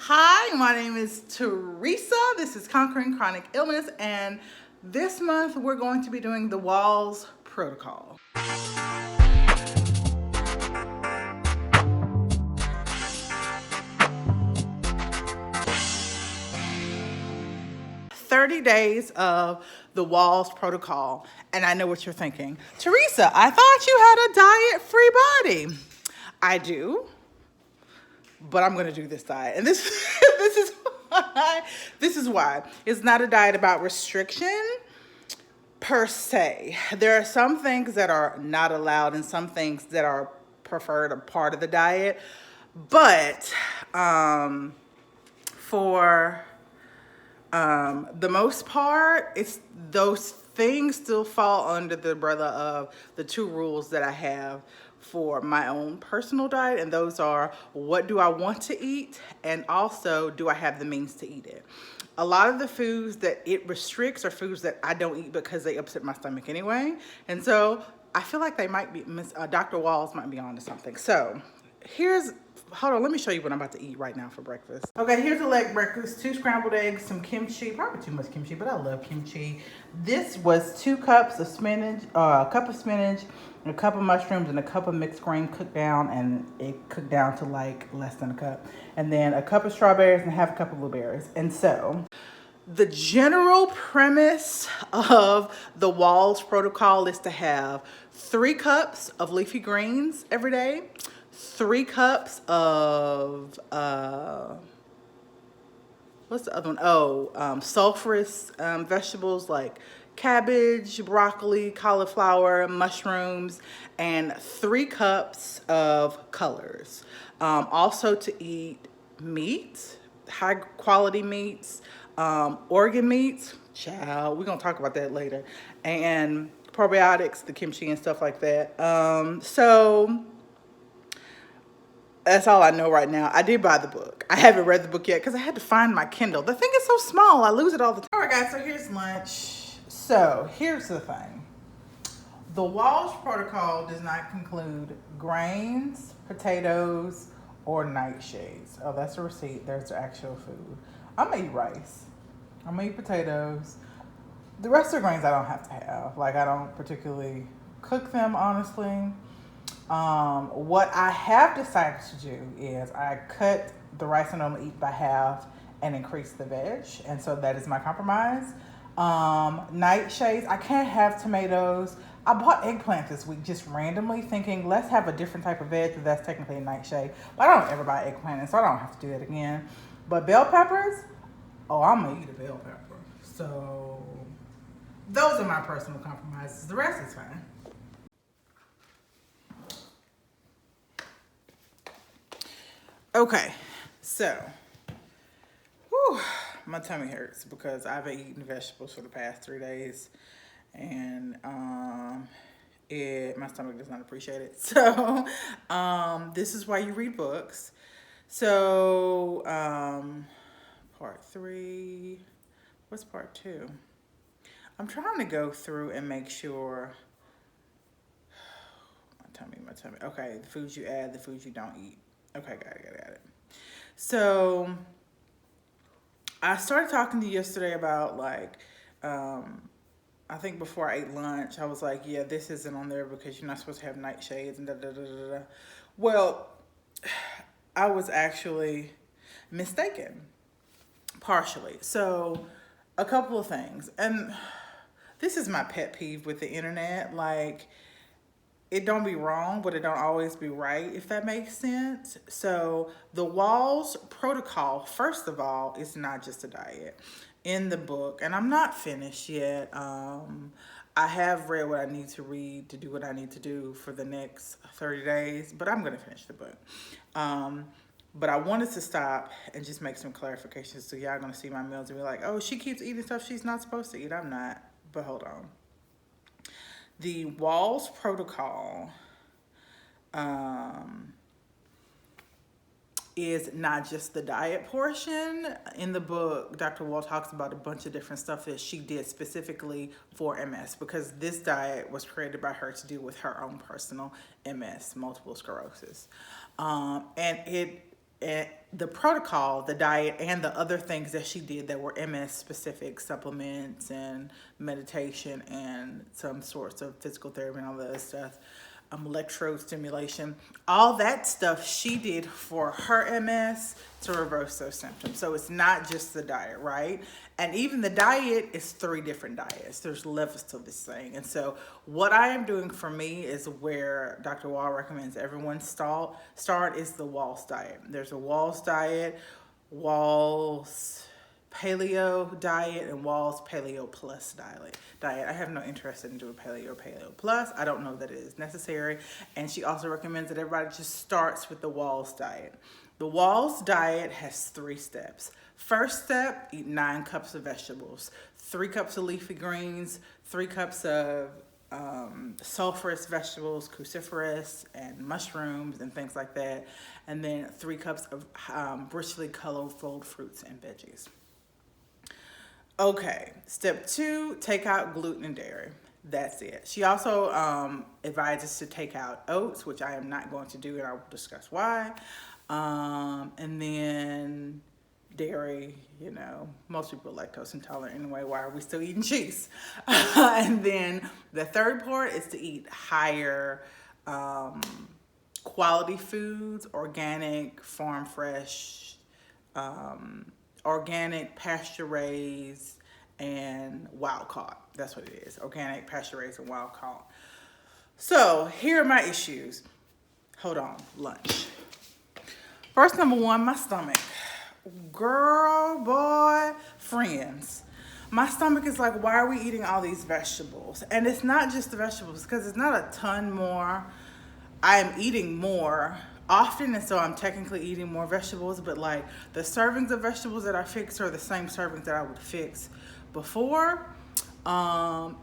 Hi, my name is Teresa. This is Conquering.Chronic.Illness, and this month we're going to be doing the Wahl's protocol. "30 days of the Wahl's protocol." And I know what you're thinking. Teresa, I thought you had a diet-free body. I do, but I'm going to do this diet. And this this is why. It's not a diet about restriction per se. There are some things that are not allowed and some things that are preferred a part of the diet. But for the most part, it's those things still fall under the umbrella of the two rules that I have for my own personal diet, and those are, what do I want to eat, and also, do I have the means to eat it? A lot of the foods that it restricts are foods that I don't eat because they upset my stomach anyway, and so I feel like they might be, Dr. Wahl's might be onto something. So hold on, let me show you what I'm about to eat right now for breakfast. Okay, here's a leg breakfast: 2 scrambled eggs, some kimchi, probably too much kimchi, but I love kimchi. This was 2 cups of spinach, a cup of spinach, a cup of mushrooms, and a cup of mixed grain cooked down, and it cooked down to like less than a cup. And then a cup of strawberries and half a cup of blueberries. And so the general premise of the Wahl's protocol is to have 3 cups of leafy greens every day, 3 cups of, what's the other one? Sulfurous vegetables like cabbage, broccoli, cauliflower, mushrooms, and 3 cups of colors. Also to eat meat, high quality meats, organ meats, child, we're gonna talk about that later, and probiotics, the kimchi and stuff like that. So that's all I know right now. I did buy the book. I haven't read the book yet because I had to find my Kindle. The thing is so small, I lose it all the time. All right, guys, so here's lunch. So here's the thing. The Wahl's protocol does not include grains, potatoes, or nightshades. Oh, that's a receipt. There's the actual food. I'm gonna eat rice. I'm gonna eat potatoes. The rest of the grains I don't have to have. Like, I don't particularly cook them, honestly. What I have decided to do is I cut the rice I normally eat by half and increase the veg, and so that is my compromise. Nightshades, I can't have tomatoes. I bought eggplant this week just randomly, thinking let's have a different type of veg, but that's technically a nightshade. But I don't ever buy eggplant, and so I don't have to do that again. But bell peppers, oh, I'm gonna eat a bell pepper. So those are my personal compromises. The rest is fine. Okay, so, my tummy hurts because I've been eating vegetables for the past 3 days, and my stomach does not appreciate it. So, this is why you read books. So, part 3, what's part 2? I'm trying to go through and make sure, my tummy. Okay, the foods you add, the foods you don't eat. Okay, got it. So I started talking to you yesterday about, like, I think before I ate lunch, I was like, yeah, this isn't on there because you're not supposed to have nightshades and da-da-da-da-da. Well, I was actually mistaken, partially. So a couple of things. And this is my pet peeve with the internet. Like, it don't be wrong, but it don't always be right, if that makes sense. So the Wahl's protocol, first of all, is not just a diet. In the book, and I'm not finished yet. I have read what I need to read to do what I need to do for the next 30 days, but I'm gonna finish the book. But I wanted to stop and just make some clarifications, so y'all gonna see my meals and be like, oh, she keeps eating stuff she's not supposed to eat. I'm not, but hold on. The Wahl's protocol is not just the diet portion. In the book, Dr. Wahl talks about a bunch of different stuff that she did specifically for MS, because this diet was created by her to deal with her own personal MS, multiple sclerosis. And it the protocol, the diet, and the other things that she did that were MS specific, supplements and meditation and some sorts of physical therapy and all that other stuff, electrode stimulation, all that stuff she did for her MS to reverse those symptoms. So it's not just the diet, right? And even the diet is 3 different diets. There's levels to this thing. And so what I am doing for me is where Dr. Wahl recommends everyone start is the Wahl's diet. There's a Wahl's diet, Wahl's paleo diet, and Wahl's paleo plus diet. I have no interest in doing paleo plus. I don't know that it is necessary. And she also recommends that everybody just starts with the Wahl's diet. The Wahl's diet has 3 steps. First step, eat 9 cups of vegetables, 3 cups of leafy greens, 3 cups of sulfurous vegetables, cruciferous and mushrooms and things like that. And then 3 cups of richly colorful fruits and veggies. Okay, step 2, take out gluten and dairy. That's it. She also advises to take out oats, which I am not going to do, and I'll discuss why. And then dairy, most people are lactose intolerant anyway. Why are we still eating cheese? And then the third part is to eat higher quality foods, organic, farm fresh, organic, pasture raised, and wild caught. That's what it is. Organic, pasture raised, and wild caught. So here are my issues. Hold on, lunch. First, number 1, my stomach. Girl, boy, friends. My stomach is like, why are we eating all these vegetables? And it's not just the vegetables, because it's not a ton more. I am eating more often, and so I'm technically eating more vegetables, but like the servings of vegetables that I fix are the same servings that I would fix before.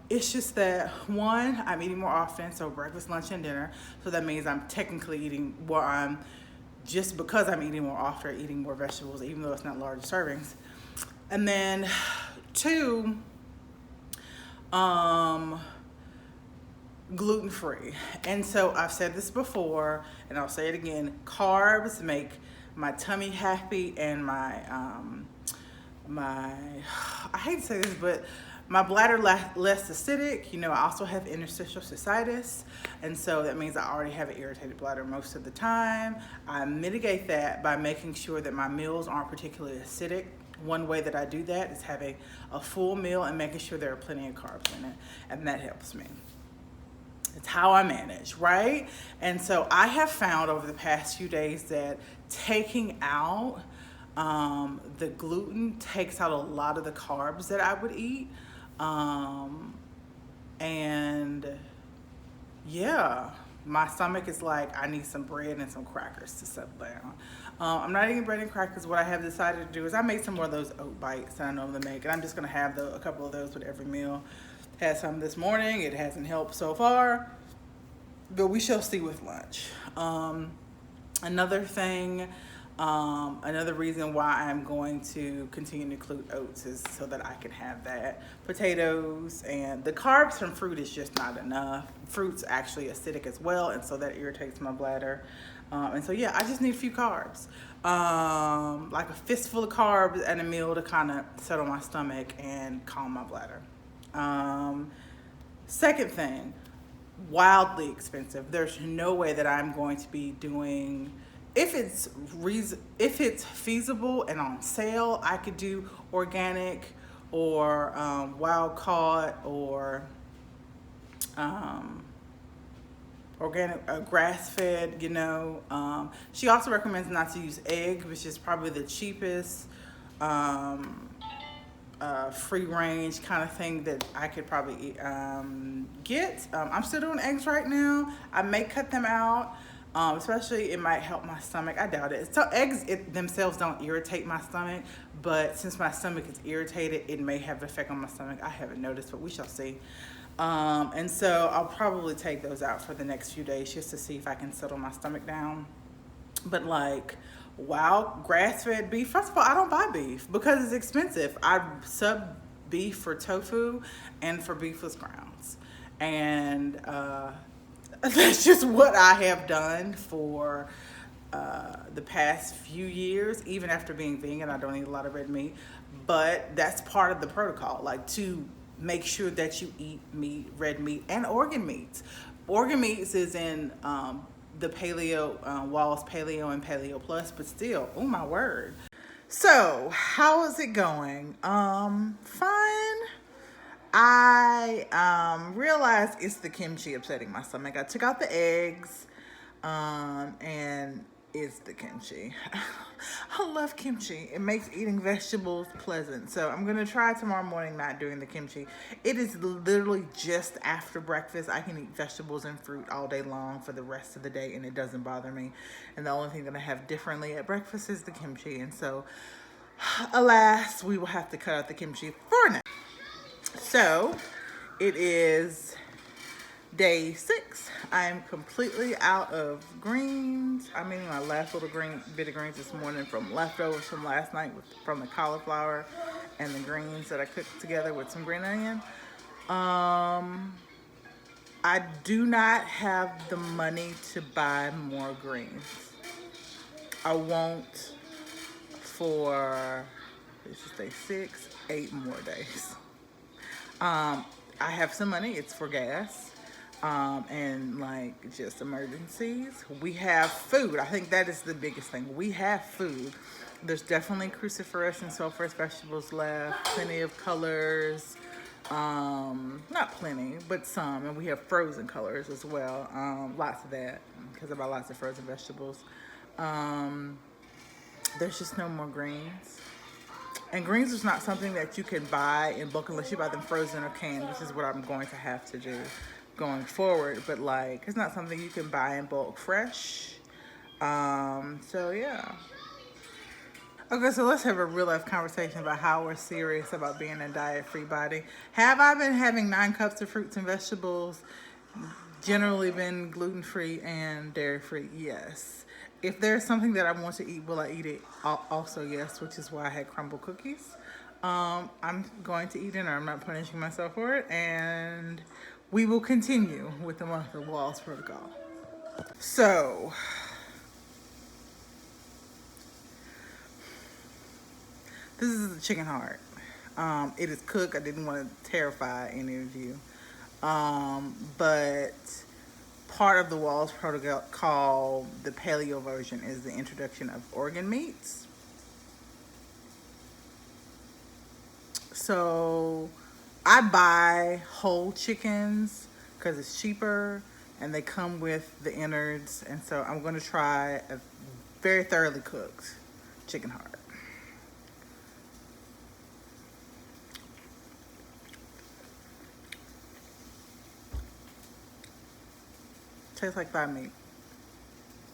It's just that 1, I'm eating more often, so breakfast, lunch, and dinner. So that means I'm technically eating more. Just because I'm eating more often, eating more vegetables, even though it's not large servings. And then 2, gluten-free. And so I've said this before, and I'll say it again, carbs make my tummy happy and my I hate to say this, but my bladder less acidic. I also have interstitiialcystitis, and so that means I already have an irritated bladder most of the time. I mitigate that by making sure that my meals aren't particularly acidic. One way that I do that is having a full meal and making sure there are plenty of carbs in it, and that helps me. It's how I manage, right? And so I have found over the past few days that taking out the gluten takes out a lot of the carbs that I would eat. And yeah, my stomach is like, I need some bread and some crackers to settle down. I'm not eating bread and crackers. What I have decided to do is I made some more of those oat bites that I normally make, and I'm just going to have a couple of those with every meal. Had some this morning. It hasn't helped so far, but we shall see with lunch. Another thing, another reason why I'm going to continue to include oats is so that I can have that. Potatoes and the carbs from fruit is just not enough. Fruit's actually acidic as well, and so that irritates my bladder. And so yeah, I just need a few carbs. Like a fistful of carbs at a meal to kind of settle my stomach and calm my bladder. Second thing, wildly expensive. There's no way that I'm going to be doing, if it's feasible and on sale, I could do organic or wild caught or organic, grass fed, She also recommends not to use egg, which is probably the cheapest free range kind of thing that I could probably get. I'm still doing eggs right now. I may cut them out, especially it might help my stomach. I doubt it. So eggs themselves don't irritate my stomach, but since my stomach is irritated, it may have an effect on my stomach. I haven't noticed, but we shall see. And so I'll probably take those out for the next few days just to see if I can settle my stomach down. But like, wow, grass-fed beef. First of all, I don't buy beef because it's expensive. I sub beef for tofu and for beefless grounds. And that's just what I have done for the past few years. Even after being vegan, I don't eat a lot of red meat, but that's part of the protocol, like to make sure that you eat meat, red meat, and organ meats. Organ meats is in the paleo, Wall's paleo and paleo plus, but still, oh my word. So how is it going? Fine. I realized it's the kimchi upsetting my stomach. I took out the eggs, and it's the kimchi. I love kimchi. It makes eating vegetables pleasant. So I'm gonna try tomorrow morning not doing the kimchi. It is literally just after breakfast. I can eat vegetables and fruit all day long for the rest of the day, and it doesn't bother me. And the only thing that I have differently at breakfast is the kimchi. And so, alas, we will have to cut out the kimchi for now. So it is day 6. I am completely out of greens. I'm eating my last little bit of greens this morning from leftovers from last night from the cauliflower and the greens that I cooked together with some green onion. I do not have the money to buy more greens. I won't for, this is day 6, 8 more days. I have some money. It's for gas, and like just emergencies. We have food. I think that is the biggest thing. We have food. There's definitely cruciferous and sulfurous vegetables left. Plenty of colors. Not plenty, but some. And we have frozen colors as well. Lots of that because I buy lots of frozen vegetables. There's just no more greens. And greens is not something that you can buy in bulk unless you buy them frozen or canned, which is what I'm going to have to do going forward. But like, it's not something you can buy in bulk fresh. So yeah. Okay, so let's have a real life conversation about how we're serious about being a diet-free body. Have I been having 9 cups of fruits and vegetables? Generally been gluten-free and dairy-free? Yes. If there's something that I want to eat, will I eat it? Also, yes, which is why I had crumble cookies. I'm going to eat it, or I'm not punishing myself for it, and we will continue with the month of Wall's protocol. So, this is the chicken heart. It is cooked. I didn't want to terrify any of you, but part of the Wall's protocol, the paleo version, is the introduction of organ meats. So I buy whole chickens because it's cheaper and they come with the innards. And so I'm going to try a very thoroughly cooked chicken heart. Tastes like thigh meat.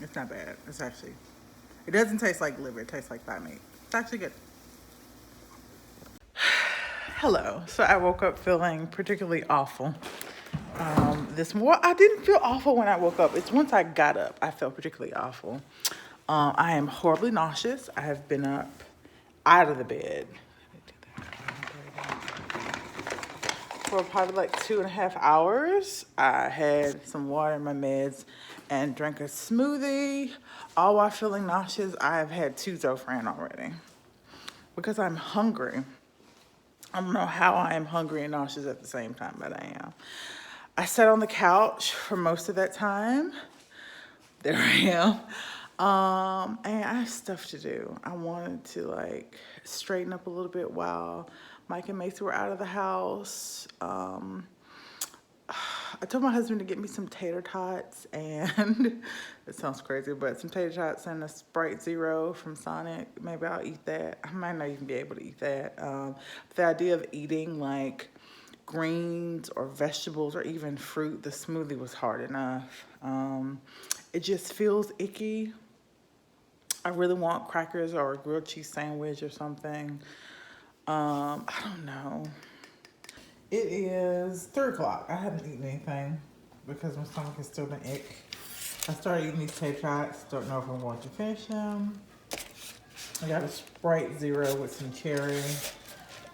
It's not bad. It's actually, it doesn't taste like liver. It tastes like thigh meat. It's actually good. Hello. So I woke up feeling particularly awful. Well, I didn't feel awful when I woke up. It's once I got up, I felt particularly awful. I am horribly nauseous. I have been up out of the bed for probably like 2.5 hours. I had some water in my meds and drank a smoothie. All while feeling nauseous. I have had 2 Zofran already because I'm hungry. I don't know how I am hungry and nauseous at the same time, but I am. I sat on the couch for most of that time. There I am. And I have stuff to do. I wanted to like straighten up a little bit while Mike and Macy were out of the house. I told my husband to get me some tater tots, and it sounds crazy, but some tater tots and a Sprite Zero from Sonic. Maybe I'll eat that. I might not even be able to eat that. The idea of eating like greens or vegetables or even fruit, the smoothie was hard enough. It just feels icky. I really want crackers or a grilled cheese sandwich or something. I don't know. It is 3 o'clock. I haven't eaten anything because my stomach has still been ick. I started eating these tater tots. Don't know if I'm going to finish them. I got a Sprite Zero with some cherry. It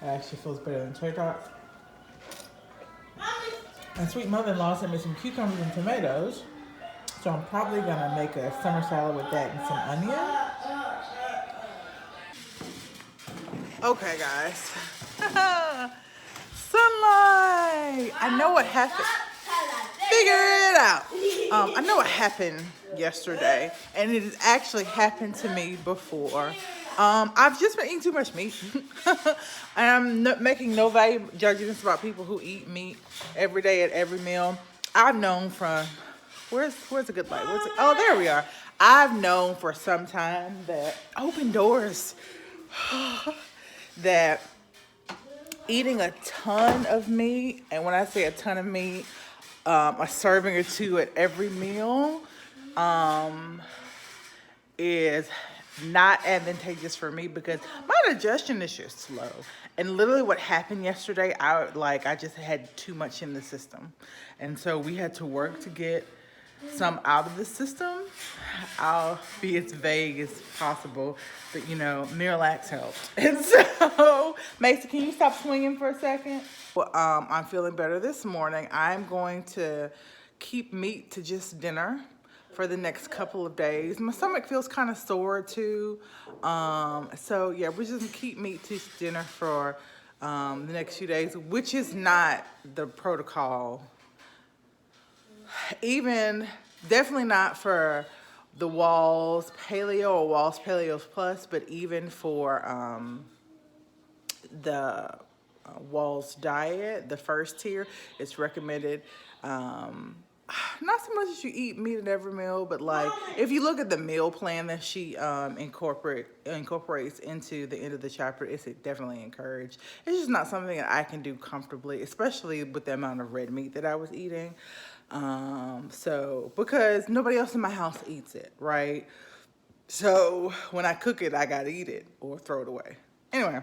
actually feels better than tater tots. And sweet mother-in-law sent me some cucumbers and tomatoes. So I'm probably gonna make a summer salad with that and some onion. Okay, guys. Sunlight. I know what happened. Figure it out. I know what happened yesterday, and it has actually happened to me before. I've just been eating too much meat. And I'm making no value judgments about people who eat meat every day at every meal. I've known from where's a good light? Oh, there we are. I've known for some time that open doors that eating a ton of meat, and when I say a ton of meat, a serving or two at every meal, is not advantageous for me because my digestion is just slow. And literally what happened yesterday, I just had too much in the system. And so we had to work to get some out of the system. I'll be as vague as possible, but Miralax helped. And so, Mason, can you stop swinging for a second? Well, I'm feeling better this morning. I'm going to keep meat to just dinner for the next couple of days. My stomach feels kind of sore too. So yeah, we're just gonna keep meat to dinner for the next few days, which is not the protocol. Definitely not for the Wahls Paleo or Wahls Paleo Plus, but even for the Wahls diet, the first tier, it's recommended. Not so much as you eat meat at every meal, but like if you look at the meal plan that she incorporates into the end of the chapter, it's definitely encouraged. It's just not something that I can do comfortably, especially with the amount of red meat that I was eating. So because nobody else in my house eats it, right? So when I cook it, I gotta eat it or throw it away. Anyway,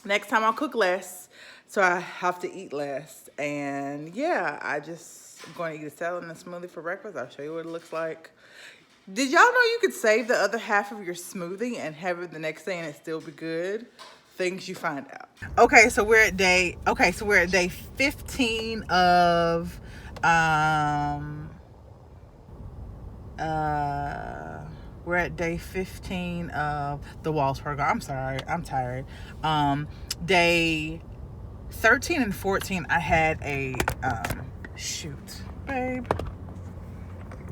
next time I'll cook less, so I have to eat less. And yeah, I'm going to eat a salad and a smoothie for breakfast. I'll show you what it looks like. Did y'all know you could save the other half of your smoothie and have it the next day and it still be good? Things you find out. Okay, so we're at day 15 of we're at day 15 of the Wahls program. I'm sorry, I'm tired. Day 13 and 14, I had a shoot, babe.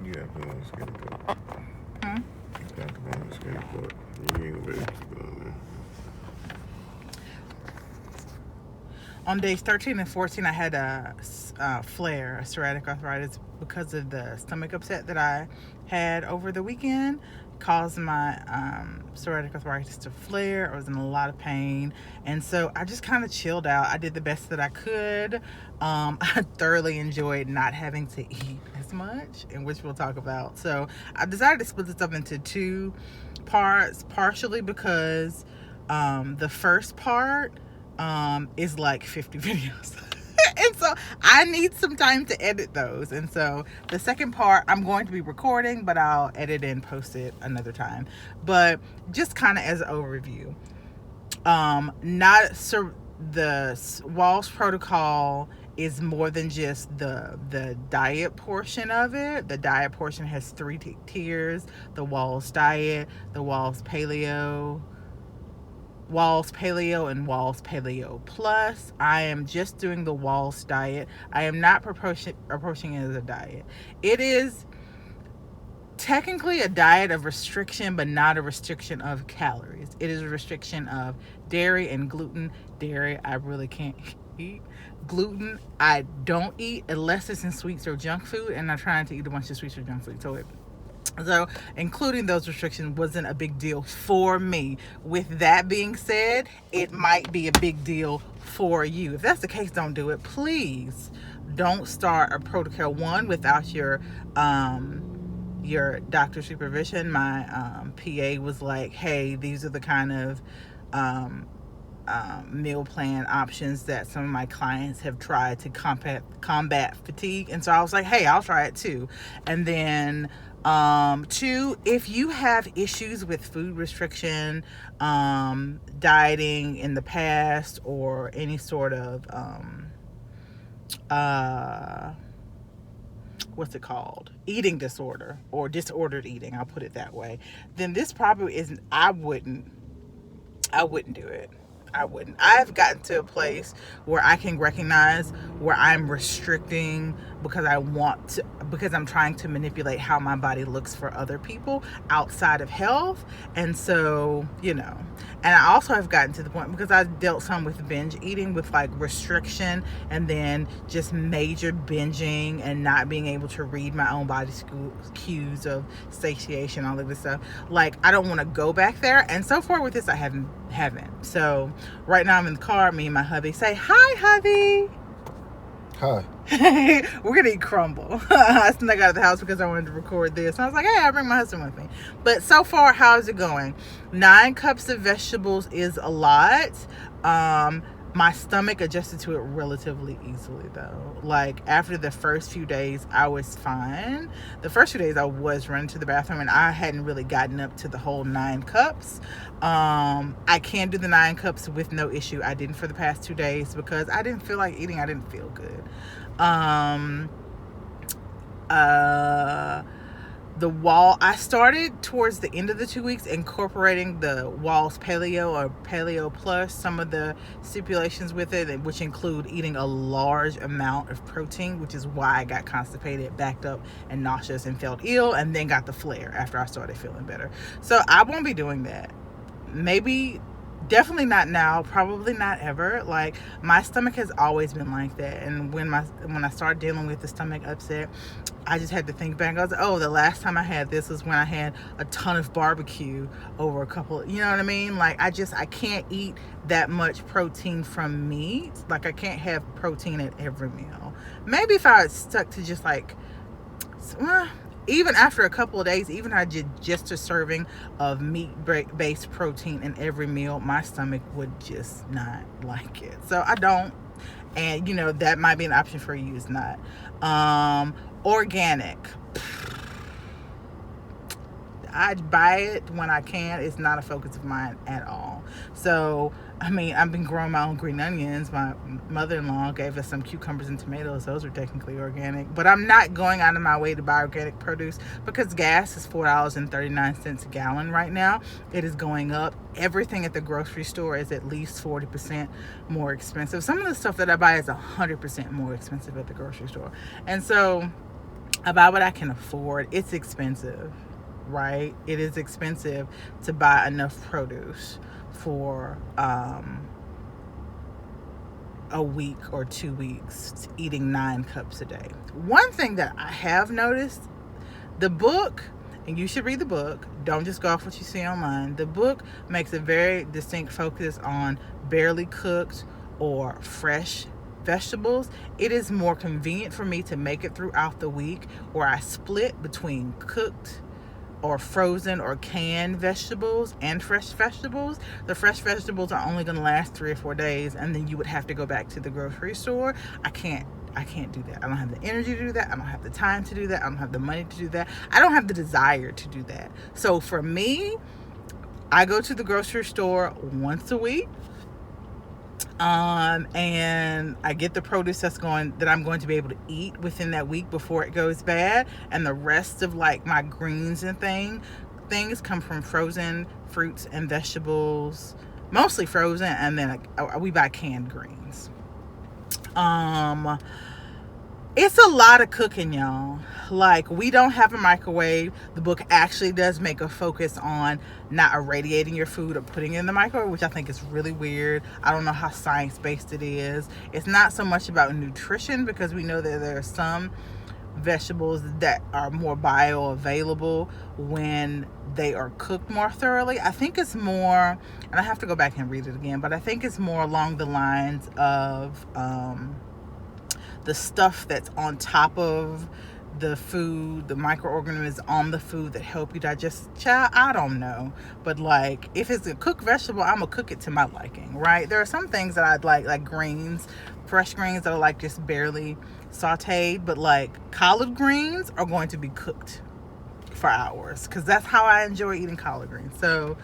You have to on the skinny coat. Hmm? You have to on the skinny coat. You ain't gonna be able to keep it on there. On days 13 and 14, I had a flare, a psoriaticarthritis, because of the stomach upset that I had over the weekend. Caused my psoriaticarthritis to flare. I was in a lot of pain, and so I just kind of chilled out. I did the best that I could. I thoroughly enjoyed not having to eat as much, and which we'll talk about. So I decided to split this up into two parts, partially because the first part is like 50 videos. And so I need some time to edit those. And so the second part I'm going to be recording, but I'll edit and post it another time. But just kind of as an overview, the Wahls protocol is more than just the diet portion of it. The diet portion has three tiers: the Wahls diet, the Wahls Paleo, and Wahls Paleo Plus. I am just doing the Wahls diet. I am not approaching it as a diet. It is technically a diet of restriction, but not a restriction of calories. It is a restriction of dairy and gluten. Dairy, I really can't eat. Gluten, I don't eat unless it's in sweets or junk food, and I'm trying to eat a bunch of sweets or junk food. So including those restrictions wasn't a big deal for me. With that being said, it might be a big deal for you. If that's the case, don't do it. Please don't start a protocol one without your doctor's supervision. My PA was like, hey, these are the kind of meal plan options that some of my clients have tried to combat fatigue. And so I was like, hey, I'll try it too. And then two, if you have issues with food restriction, dieting in the past, or any sort of what's it called? Eating disorder or disordered eating, I'll put it that way, then this probably isn't, I wouldn't do it. I wouldn't. I've gotten to a place where I can recognize where I'm restricting because because I'm trying to manipulate how my body looks for other people outside of health. And so, and I also have gotten to the point, because I dealt some with binge eating, with like restriction and then just major binging and not being able to read my own body's cues of satiation, all of this stuff. Like, I don't want to go back there. And so far with this, I haven't. So right now I'm in the car, me and my hubby. Say hi, hubby. Hi. We're gonna eat crumble. I snuck out of the house because I wanted to record this. And I was like, hey, I'll bring my husband with me. But so far, how's it going? 9 cups of vegetables is a lot. My stomach adjusted to it relatively easily, though. Like, after the first few days, I was fine. The first few days, I was running to the bathroom, and I hadn't really gotten up to the whole 9 cups. I can do the 9 cups with no issue. I didn't for the past 2 days because I didn't feel like eating. I didn't feel good. The Wahl, I started towards the end of the 2 weeks incorporating the Wahl's Paleo or Paleo Plus, some of the stipulations with it, which include eating a large amount of protein, which is why I got constipated, backed up, and nauseous and felt ill, and then got the flare after I started feeling better. So I won't be doing that. Maybe, definitely not now, probably not ever. Like, my stomach has always been like that, and when I started dealing with the stomach upset, I just had to think back. I was like, oh, the last time I had this was when I had a ton of barbecue over a couple, you know what I mean? Like, I can't eat that much protein from meat. Like, I can't have protein at every meal. Maybe if I had stuck to just like, even after a couple of days, even I did just a serving of meat-based protein in every meal, my stomach would just not like it. So I don't. And, that might be an option for you, is not. Organic. I buy it when I can. It's not a focus of mine at all. So, I've been growing my own green onions. My mother-in-law gave us some cucumbers and tomatoes. Those are technically organic. But I'm not going out of my way to buy organic produce because gas is $4.39 a gallon right now. It is going up. Everything at the grocery store is at least 40% more expensive. Some of the stuff that I buy is 100% more expensive at the grocery store. And so I buy what I can afford. It's expensive, right? It is expensive to buy enough produce for a week or 2 weeks, eating 9 cups a day. One thing that I have noticed, the book, and you should read the book, don't just go off what you see online. The book makes a very distinct focus on barely cooked or fresh vegetables. It is more convenient for me to make it throughout the week, where I split between cooked or frozen or canned vegetables and fresh vegetables. The fresh vegetables are only going to last 3 or 4 days, and then you would have to go back to the grocery store. I can't do that. I don't have the energy to do that. I don't have the time to do that. I don't have the money to do that. I don't have the desire to do that. So for me, I go to the grocery store once a week. And I get the produce that I'm going to be able to eat within that week before it goes bad. And the rest of like my greens and things come from frozen fruits and vegetables, mostly frozen. And then we buy canned greens. It's a lot of cooking, y'all. Like, we don't have a microwave. The book actually does make a focus on not irradiating your food or putting it in the microwave, which I think is really weird. I don't know how science-based it is. It's not so much about nutrition, because we know that there are some vegetables that are more bioavailable when they are cooked more thoroughly. I think it's more, and I have to go back and read it again, but I think it's more along the lines of the stuff that's on top of the food, the microorganisms on the food that help you digest. Child, I don't know. But like, if it's a cooked vegetable, I'm gonna cook it to my liking, right? There are some things that I'd like greens, fresh greens that are like just barely sauteed, but like collard greens are going to be cooked for hours, because that's how I enjoy eating collard greens. So,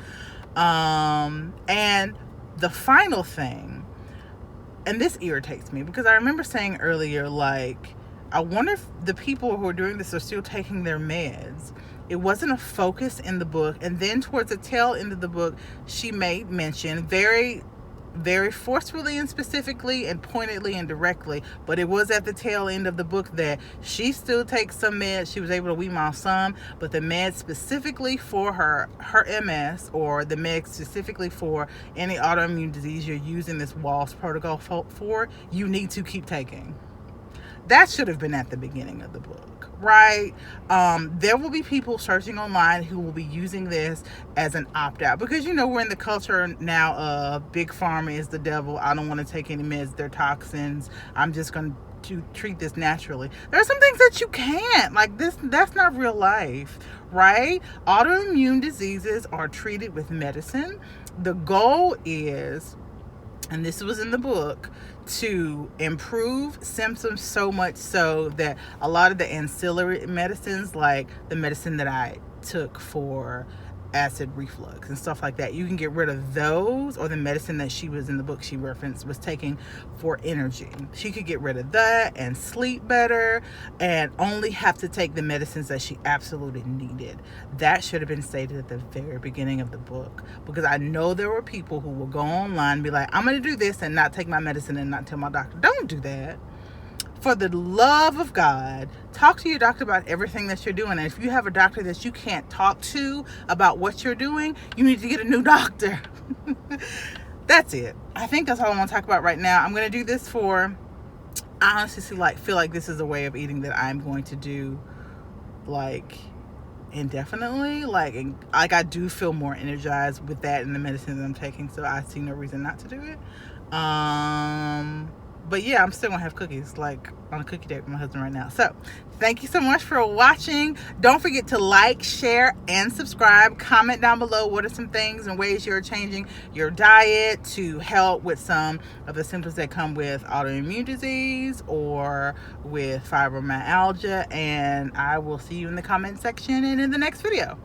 and the final thing, and this irritates me, because I remember saying earlier, like, I wonder if the people who are doing this are still taking their meds. It wasn't a focus in the book. And then towards the tail end of the book, she made mention very, very forcefully and specifically and pointedly and directly, but it was at the tail end of the book that she still takes some meds. She was able to wean off some, but the meds specifically for her MS, or the meds specifically for any autoimmune disease you're using this Wahl's protocol for, you need to keep taking. That should have been at the beginning of the book, right? There will be people searching online who will be using this as an opt-out, because we're in the culture now of big pharma is the devil. I don't want to take any meds, they're toxins, I'm just going to treat this naturally. There are some things that you can't, like this. That's not real life, right? Autoimmune diseases are treated with medicine. The goal is, and this was in the book, to improve symptoms, so much so that a lot of the ancillary medicines, like the medicine that I took for acid reflux and stuff like that, you can get rid of those, or the medicine that she was in the book she referenced was taking for energy. She could get rid of that and sleep better and only have to take the medicines that she absolutely needed. That should have been stated at the very beginning of the book, because I know there were people who will go online and be like, I'm going to do this and not take my medicine and not tell my doctor. Don't do that. For the love of God, talk to your doctor about everything that you're doing. And if you have a doctor that you can't talk to about what you're doing, you need to get a new doctor. That's it. I think that's all I want to talk about right now. I'm going to do this for, I honestly feel like this is a way of eating that I'm going to do like indefinitely. Like I do feel more energized with that and the medicine that I'm taking, so I see no reason not to do it. But yeah, I'm still gonna have cookies, like on a cookie date with my husband right now. So thank you so much for watching. Don't forget to like, share, and subscribe. Comment down below what are some things and ways you're changing your diet to help with some of the symptoms that come with autoimmune disease or with fibromyalgia. And I will see you in the comment section and in the next video.